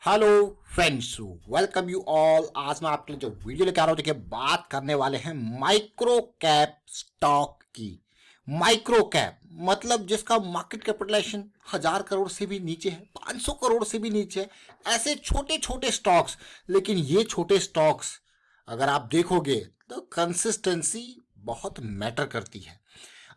Hello friends, welcome you all. आज मैं आपके लिए जो वीडियो लेकर आ रहा हूं, देखिए बात करने वाले हैं माइक्रो कैप स्टॉक की। माइक्रो कैप मतलब जिसका मार्केट कैपिटलाइजेशन 1000 करोड़ से भी नीचे है, 500 करोड़ से भी नीचे है, ऐसे छोटे छोटे स्टॉक्स। लेकिन ये छोटे स्टॉक्स अगर आप देखोगे तो कंसिस्टेंसी बहुत मैटर करती है।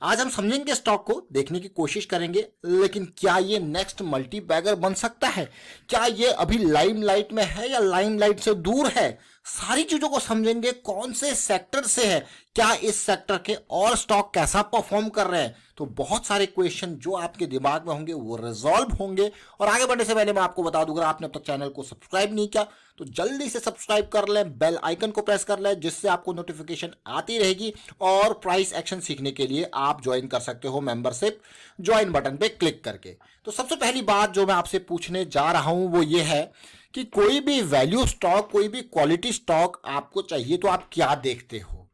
आज हम समझेंगे स्टॉक को, देखने की कोशिश करेंगे, लेकिन क्या ये नेक्स्ट मल्टी बैगर बन सकता है? क्या ये अभी लाइमलाइट में है या लाइमलाइट से दूर है? सारी चीजों को समझेंगे। कौन से सेक्टर से है, क्या इस सेक्टर के और स्टॉक कैसा परफॉर्म कर रहे हैं, तो बहुत सारे क्वेश्चन जो आपके दिमाग में होंगे वो रिजॉल्व होंगे। और आगे बढ़ने से पहले मैं आपको बता दूंगा, आपने अब तक चैनल को सब्सक्राइब नहीं किया तो जल्दी से सब्सक्राइब कर लें, बेल आइकन को प्रेस कर लें, जिससे आपको नोटिफिकेशन आती रहेगी। और प्राइस एक्शन सीखने के लिए आप ज्वाइन कर सकते हो मेंबरशिप, ज्वाइन बटन पे क्लिक करके। तो सबसे पहली बात जो मैं आपसे पूछने जा रहा हूं वो ये है कि कोई भी वैल्यू स्टॉक, कोई भी क्वालिटी स्टॉक आपको चाहिए तो आप क्या देखते हो?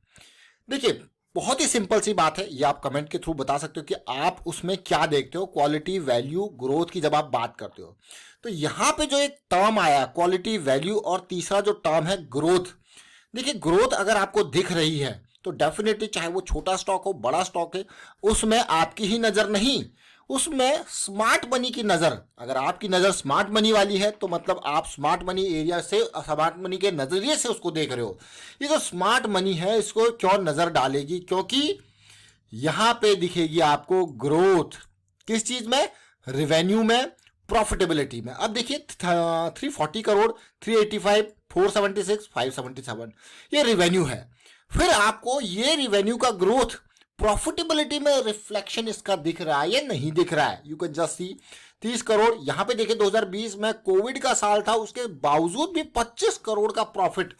देखिए बहुत ही सिंपल सी बात है, ये आप कमेंट के थ्रू बता सकते हो कि आप उसमें क्या देखते हो। क्वालिटी, वैल्यू, ग्रोथ की जब आप बात करते हो तो यहां पे जो एक टर्म आया क्वालिटी, वैल्यू, और तीसरा जो टर्म है ग्रोथ। देखिए ग्रोथ अगर आपको दिख रही है तो डेफिनेटली, चाहे वो छोटा स्टॉक हो, बड़ा स्टॉक है, उसमें आपकी ही नजर नहीं, उसमें स्मार्ट मनी की नजर। अगर आपकी नजर स्मार्ट मनी वाली है तो मतलब आप स्मार्ट मनी एरिया से, स्मार्ट मनी के नजरिए से उसको देख रहे हो। ये जो स्मार्ट मनी है इसको क्यों नजर डालेगी? क्योंकि यहां पे दिखेगी आपको ग्रोथ। किस चीज में? रेवेन्यू में, प्रॉफिटेबिलिटी में। अब देखिए 340 करोड़, 385, 476, 577, ये रेवेन्यू है। फिर आपको ये रेवेन्यू का ग्रोथ प्रॉफिटेबिलिटी में रिफ्लेक्शन इसका दिख रहा है या नहीं दिख रहा है? You can just see 30 crore. यहां पे देखिए 2020 में कोविड का साल था, उसके बावजूद भी 25 करोड़ का प्रॉफिट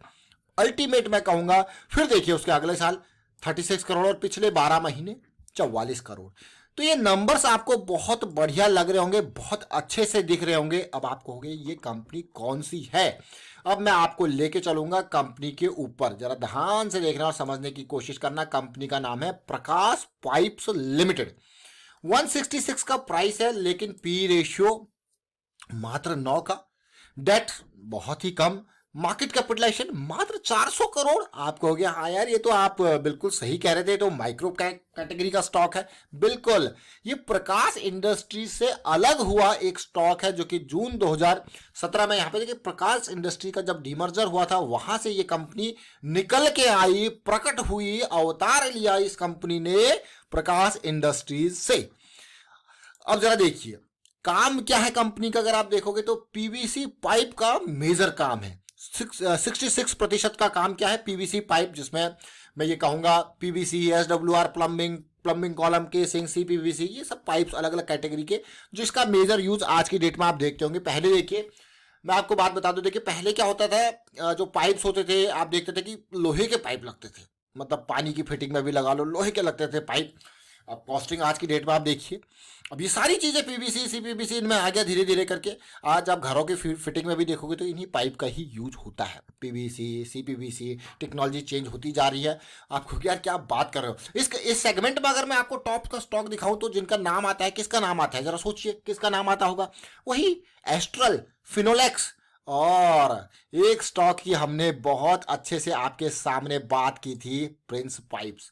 अल्टीमेट मैं कहूंगा। फिर देखिए उसके अगले साल 36 करोड़ और पिछले 12 महीने 44 करोड़। तो ये नंबर्स आपको बहुत बढ़िया लग रहे होंगे, बहुत अच्छे से दिख रहे होंगे। अब आप कहोगे ये कंपनी कौन सी है? अब मैं आपको लेके चलूंगा कंपनी के ऊपर, जरा ध्यान से देखना और समझने की कोशिश करना। कंपनी का नाम है प्रकाश पाइप्स लिमिटेड। 166 का प्राइस है, लेकिन पी रेशियो मात्र 9 का, डेट बहुत ही कम, मार्केट कैपिटलाइजेशन मात्र 400 करोड़। आपको हो गया हाँ यार ये तो आप बिल्कुल सही कह रहे थे, तो माइक्रो कैटेगरी का स्टॉक है। बिल्कुल, ये प्रकाश इंडस्ट्री से अलग हुआ एक स्टॉक है, जो कि जून 2017 में, यहां पे देखिए प्रकाश इंडस्ट्री का जब डीमर्जर हुआ था वहां से ये कंपनी निकल के आई, प्रकट हुई, अवतार लिया इस कंपनी ने प्रकाश इंडस्ट्रीज से। अब जरा देखिए काम क्या है कंपनी का। अगर आप देखोगे तो पीवीसी पाइप का मेजर काम है। 66% का काम क्या है? पीवीसी पाइप, जिसमें मैं ये कहूंगा PVC, SWR, plumbing column, casing, CPVC, ये सब पाइप्स अलग अलग कैटेगरी के, जिसका मेजर यूज आज की डेट में आप देखते होंगे। पहले देखिए मैं आपको बात बता दूं, देखिए पहले क्या होता था, जो पाइप्स होते थे आप देखते थे कि लोहे के पाइप लगते थे, मतलब पानी की फिटिंग में भी लगा लो लोहे के लगते थे पाइप। अब कॉस्टिंग आज की डेट में आप देखिए, अब ये सारी चीजें पीवीसी, सीपीवीसी इनमें आ गया धीरे धीरे करके। आज आप घरों की फिटिंग में भी देखोगे तो इन्हीं पाइप का ही यूज होता है। पीवीसी, सीपीवीसी, टेक्नोलॉजी चेंज होती जा रही है। आपको यार क्या बात कर रहे हो? इस सेगमेंट में अगर मैं आपको टॉप का स्टॉक दिखाऊं तो जिनका नाम आता है, किसका नाम आता है? जरा सोचिए किसका नाम आता होगा? वही एस्ट्रल, फिनोलेक्स, और एक स्टॉक की हमने बहुत अच्छे से आपके सामने बात की थी, प्रिंस पाइप्स।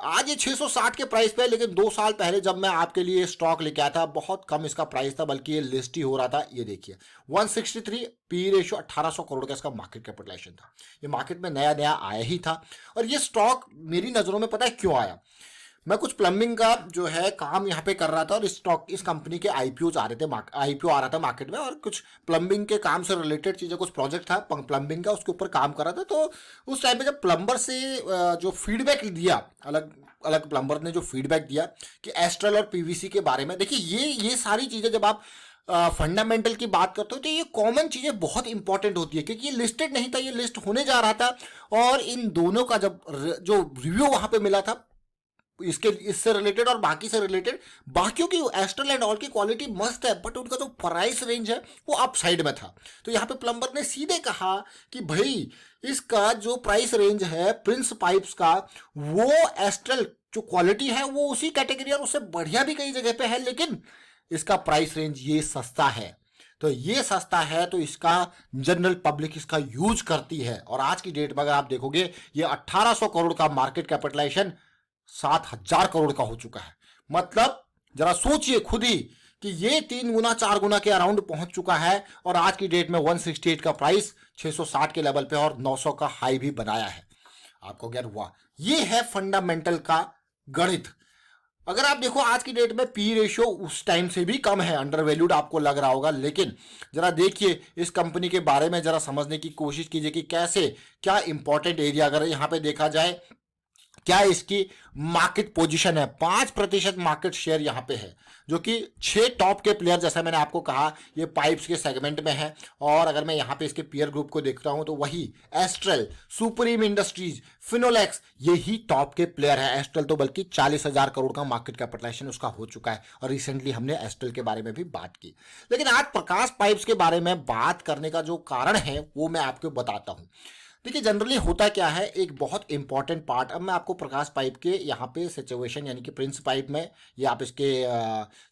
आज ये 660 के प्राइस पे है, लेकिन 2 साल पहले जब मैं आपके लिए स्टॉक लेके आया था बहुत कम इसका प्राइस था, बल्कि ये लिस्ट ही हो रहा था। ये देखिए 163, पी रेशियो 1800 करोड़ का इसका मार्केट कैपिटलाइजेशन था। ये मार्केट में नया नया आया ही था, और ये स्टॉक मेरी नजरों में पता है क्यों आया? मैं कुछ प्लम्बिंग का जो है काम यहाँ पे कर रहा था, और इस कंपनी के आईपीओ आ रहे थे, आईपीओ आ रहा था मार्केट में, और कुछ प्लम्बिंग के काम से रिलेटेड चीज़ें, कुछ प्रोजेक्ट था प्लम्बिंग का, उसके ऊपर काम कर रहा था। तो उस टाइम पे जब प्लम्बर से जो फीडबैक दिया, अलग अलग प्लम्बर ने जो फीडबैक दिया कि एस्ट्रल और पीवीसी के बारे में, देखिए ये सारी चीज़ें जब आप फंडामेंटल की बात करते हो तो ये कॉमन चीज़ें बहुत इंपॉर्टेंट होती है, क्योंकि ये लिस्टेड नहीं था, ये लिस्ट होने जा रहा था। और इन दोनों का जब जो रिव्यू वहां पे मिला था, इससे रिलेटेड और बाकी से रिलेटेड, बाकियों की एस्ट्रल एंड ऑल की क्वालिटी मस्त है, बट उनका जो प्राइस रेंज है वो अप साइड में था। तो यहाँ पे प्लम्बर ने सीधे कहा कि भाई इसका जो प्राइस रेंज है प्रिंस पाइप्स का, वो एस्ट्रल जो क्वालिटी है वो उसी कैटेगरी और उससे बढ़िया भी कई जगह पे है, लेकिन इसका प्राइस रेंज ये सस्ता है। तो ये सस्ता है, तो इसका जनरल पब्लिक इसका यूज करती है। और आज की डेट में अगर आप देखोगे ये 1800 करोड़ का मार्केट कैपिटलाइजेशन 7000 करोड़ का हो चुका है। मतलब जरा सोचिए खुद ही कि ये 3 गुना 4 गुना के अराउंड पहुंच चुका है, और आज की डेट में 168 का प्राइस 660 के लेवल पे और 900 का हाई भी बनाया है। आपको क्या हुआ? ये है फंडामेंटल का गणित। अगर आप देखो आज की डेट में पी रेशियो उस टाइम से भी कम है, अंडर वैल्यूड आपको लग रहा होगा, लेकिन जरा देखिए इस कंपनी के बारे में जरा समझने की कोशिश कीजिए कि कैसे, क्या इंपॉर्टेंट एरिया अगर यहां पे देखा जाए, क्या इसकी मार्केट पोजीशन है। 5% मार्केट शेयर यहां पे है, जो कि 6 टॉप के प्लेयर, जैसा मैंने आपको कहा, ये पाइप्स के सेगमेंट में है। और अगर मैं यहां पे इसके पीयर ग्रुप को देखता हूं तो वही एस्ट्रल, सुप्रीम इंडस्ट्रीज, फिनोलेक्स, यही टॉप के प्लेयर है। एस्ट्रल तो बल्कि 40,000 करोड़ का मार्केट कैपिटलाइजेशन उसका हो चुका है, और रिसेंटली हमने एस्ट्रल के बारे में भी बात की। लेकिन आज प्रकाश पाइप्स के बारे में बात करने का जो कारण है वो मैं आपको बताता हूं। देखिए जनरली होता क्या है, एक बहुत इंपॉर्टेंट पार्ट, अब मैं आपको प्रकाश पाइप के यहाँ पे सिचुएशन यानी कि प्रिंस पाइप में, ये आप इसके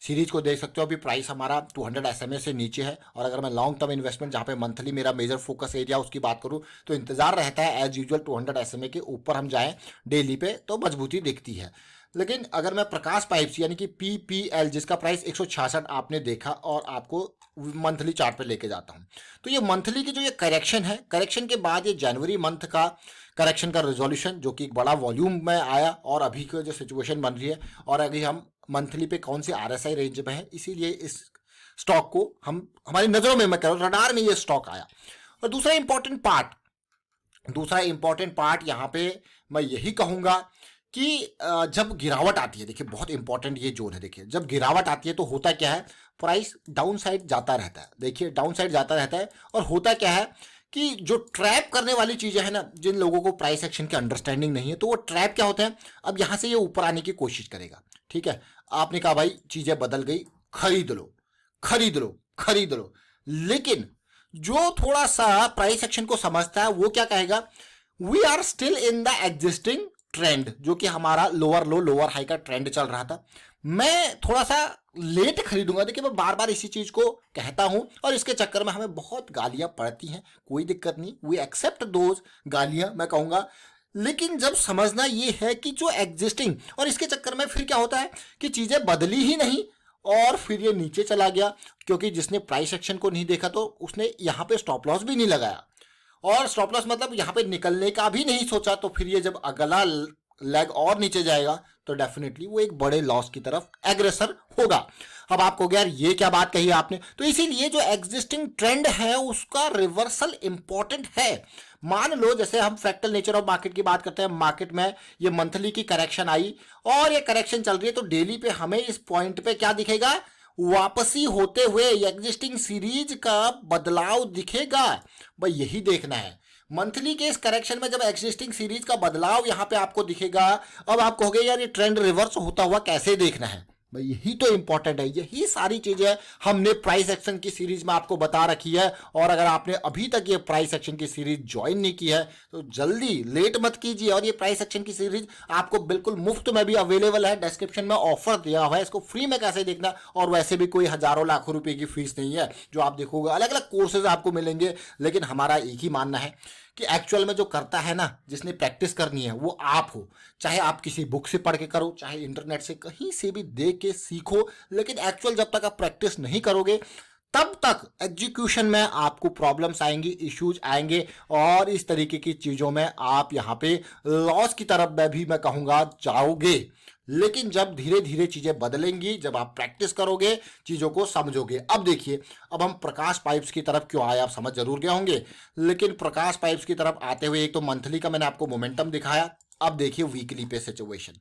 सीरीज को देख सकते हो। अभी प्राइस हमारा 200 SMA से नीचे है, और अगर मैं लॉन्ग टर्म इन्वेस्टमेंट जहाँ पे मंथली मेरा मेजर फोकस एरिया उसकी बात करूँ तो इंतजार रहता है एज यूजुअल 200 SMA के ऊपर हम जाएं डेली पे तो मजबूती दिखती है। लेकिन अगर मैं प्रकाश पाइप्स यानी कि PPL जिसका प्राइस 166 आपने देखा, और आपको मंथली चार्ट पे लेके जाता हूं, तो ये मंथली की जो ये करेक्शन है, करेक्शन के बाद ये जनवरी मंथ का करेक्शन का रिजोल्यूशन जो कि एक बड़ा वॉल्यूम में आया, और अभी की जो सिचुएशन बन रही है, और अभी हम मंथली पे कौन से RSI रेंज में है, इसीलिए इस स्टॉक को हम हमारी नजरों में, मैं कह रहा हूं रडार में ये स्टॉक आया। और दूसरा इंपॉर्टेंट पार्ट यहाँ पे मैं यही कहूंगा कि जब गिरावट आती है, देखिए बहुत इंपॉर्टेंट ये जोन है। देखिए जब गिरावट आती है तो होता क्या है, प्राइस डाउन साइड जाता रहता है। देखिए डाउन साइड जाता रहता है, और होता क्या है कि जो ट्रैप करने वाली चीजें हैं ना, जिन लोगों को प्राइस एक्शन की अंडरस्टैंडिंग नहीं है, तो वो ट्रैप क्या होते हैं, अब यहां से ये ऊपर आने की कोशिश करेगा। ठीक है, आपने कहा भाई चीजें बदल गई, खरीद लो खरीद लो खरीद लो। लेकिन जो थोड़ा सा प्राइस एक्शन को समझता है वो क्या कहेगा, we are still in the existing trend, जो कि हमारा लोअर लो लोअर हाई का ट्रेंड चल रहा था, मैं थोड़ा सा लेट खरीदूंगा। देखिए मैं बार बार इसी चीज को कहता हूं, और इसके चक्कर में हमें बहुत गालियां पड़ती हैं, कोई दिक्कत नहीं, वी एक्सेप्ट दोज गालियां मैं कहूंगा। लेकिन जब समझना ये है कि जो एग्जिस्टिंग, और इसके चक्कर में फिर क्या होता है कि चीजें बदली ही नहीं, और फिर ये नीचे चला गया, क्योंकि जिसने प्राइस एक्शन को नहीं देखा तो उसने यहाँ पे स्टॉप लॉस भी नहीं लगाया, और स्टॉप लॉस मतलब यहाँ पे निकलने का भी नहीं सोचा, तो फिर ये जब अगला लेग और नीचे जाएगा तो डेफिनेटली वो एक बड़े लॉस की तरफ एग्रेसर होगा। अब आपको यार ये क्या बात कही आपने, तो इसीलिए जो एग्जिस्टिंग ट्रेंड है उसका रिवर्सल इंपॉर्टेंट है। मान लो जैसे हम फ्रैक्टल नेचर ऑफ मार्केट की बात करते हैं, मार्केट में ये मंथली की करेक्शन आई और ये करेक्शन चल रही है, तो डेली पे हमें इस पॉइंट पे क्या दिखेगा, वापसी होते हुए एग्जिस्टिंग सीरीज का बदलाव दिखेगा। भाई यही देखना है मंथली के इस करेक्शन में, जब एग्जिस्टिंग सीरीज का बदलाव यहां पे आपको दिखेगा, अब आप कहोगे यार ये ट्रेंड रिवर्स होता हुआ कैसे देखना है। भाई यही तो इंपॉर्टेंट है, यही सारी चीजें हमने प्राइस एक्शन की सीरीज में आपको बता रखी है। और अगर आपने अभी तक ये प्राइस एक्शन की सीरीज ज्वाइन नहीं की है तो जल्दी लेट मत कीजिए, और ये प्राइस एक्शन की सीरीज आपको बिल्कुल मुफ्त में भी अवेलेबल है, डिस्क्रिप्शन में ऑफर दिया हुआ है, इसको फ्री में कैसे देखना, और वैसे भी कोई हजारों लाखों रुपए की फीस नहीं है जो आप देखोगे, अलग अलग कोर्सेज आपको मिलेंगे। लेकिन हमारा एक ही मानना है कि एक्चुअल में जो करता है ना, जिसने प्रैक्टिस करनी है वो आप हो, चाहे आप किसी बुक से पढ़ के करो, चाहे इंटरनेट से कहीं से भी देख के सीखो, लेकिन एक्चुअल जब तक आप प्रैक्टिस नहीं करोगे तब तक एग्जीक्यूशन में आपको प्रॉब्लम्स आएंगी, इश्यूज आएंगे, और इस तरीके की चीजों में आप यहाँ पे लॉस की तरफ मैं भी मैं कहूँगा जाओगे। लेकिन जब धीरे धीरे चीजें बदलेंगी, जब आप प्रैक्टिस करोगे, चीजों को समझोगे। अब देखिए, अब हम प्रकाश पाइप्स की तरफ क्यों आए, आप समझ जरूर गए होंगे। लेकिन प्रकाश पाइप्स की तरफ आते हुए एक तो मंथली का मैंने आपको मोमेंटम दिखाया, अब देखिए वीकली पे सिचुएशन।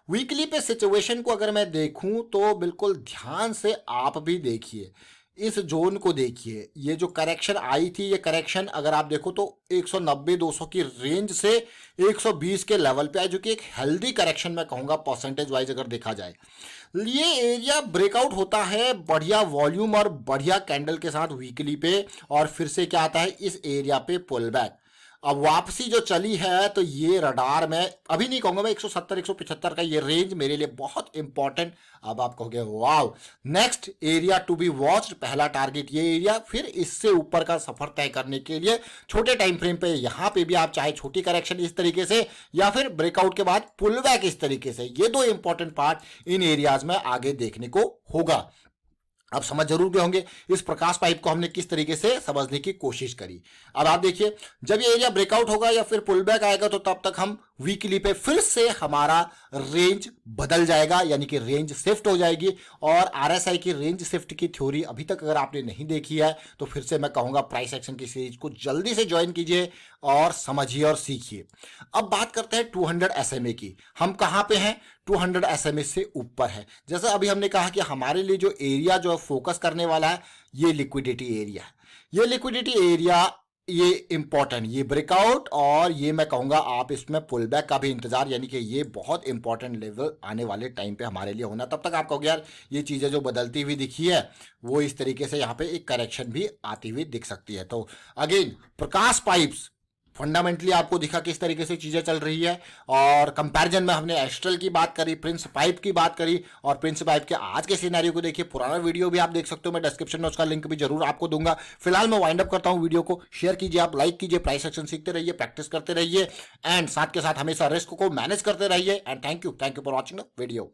वीकली पे सिचुएशन को अगर मैं देखूं तो बिल्कुल ध्यान से आप भी देखिए, इस जोन को देखिए। ये जो करेक्शन आई थी, ये करेक्शन अगर आप देखो तो 190-200 की रेंज से 120 के लेवल पे है, जो कि एक हेल्दी करेक्शन मैं कहूँगा परसेंटेज वाइज अगर देखा जाए। ये एरिया ब्रेकआउट होता है बढ़िया वॉल्यूम और बढ़िया कैंडल के साथ वीकली पे, और फिर से क्या आता है, इस एरिया पे पुल बैक। अब वापसी जो चली है तो ये रडार में अभी नहीं कहूंगा मैं, 170 175 का ये रेंज मेरे लिए बहुत इंपॉर्टेंट। अब आप कहोगे wow, next area to be watched, पहला टारगेट ये एरिया, फिर इससे ऊपर का सफर तय करने के लिए छोटे टाइम फ्रेम पे यहां पे भी आप चाहे छोटी करेक्शन इस तरीके से या फिर ब्रेकआउट के बाद पुल बैक इस तरीके से, ये दो इंपॉर्टेंट पार्ट इन एरियाज में आगे देखने को होगा। अब समझ जरूर गए होंगे इस प्रकाश पाइप को हमने किस तरीके से समझने की कोशिश करी। अब आप देखिए, जब ये एरिया ब्रेकआउट होगा या फिर पुल बैक आएगा तो तब तक हम वीकली पे फिर से हमारा रेंज बदल जाएगा, यानी कि रेंज शिफ्ट हो जाएगी। और आरएसआई की रेंज शिफ्ट की थ्योरी अभी तक अगर आपने नहीं देखी है तो फिर से मैं कहूंगा प्राइस एक्शन की सीरीज को जल्दी से ज्वाइन कीजिए और समझिए और सीखिए। अब बात करते हैं 200 एसएमए की। हम कहां पे हैं? 200 एसएमए से ऊपर है। जैसा अभी हमने कहा कि हमारे लिए जो एरिया जो फोकस करने वाला है ये लिक्विडिटी एरिया है। ये लिक्विडिटी एरिया ये इंपॉर्टेंट, ये ब्रेकआउट और ये मैं कहूंगा आप इसमें पुल बैक का भी इंतजार, यानी कि ये बहुत इंपॉर्टेंट लेवल आने वाले टाइम पे हमारे लिए होना। तब तक आप कहोगे यार ये चीजें जो बदलती हुई दिखी है वो इस तरीके से यहाँ पे एक करेक्शन भी आती हुई दिख सकती है। तो अगेन प्रकाश पाइप्स फंडामेंटली आपको दिखा किस तरीके से चीजें चल रही है। और कंपैरिजन में हमने एस्ट्रल की बात करी, प्रिंस पाइप की बात करी, और प्रिंस पाइप के आज के सिनेरियो को देखिए। पुराना वीडियो भी आप देख सकते हो, मैं डिस्क्रिप्शन में उसका लिंक भी जरूर आपको दूंगा। फिलहाल मैं वाइंड अप करता हूं वीडियो को। शेयर कीजिए, आप लाइक कीजिए, प्राइस एक्शन सीखते रहिए, प्रैक्टिस करते रहिए एंड साथ के साथ हमेशा रिस्क को मैनेज करते रहिए। And thank you for watching the video.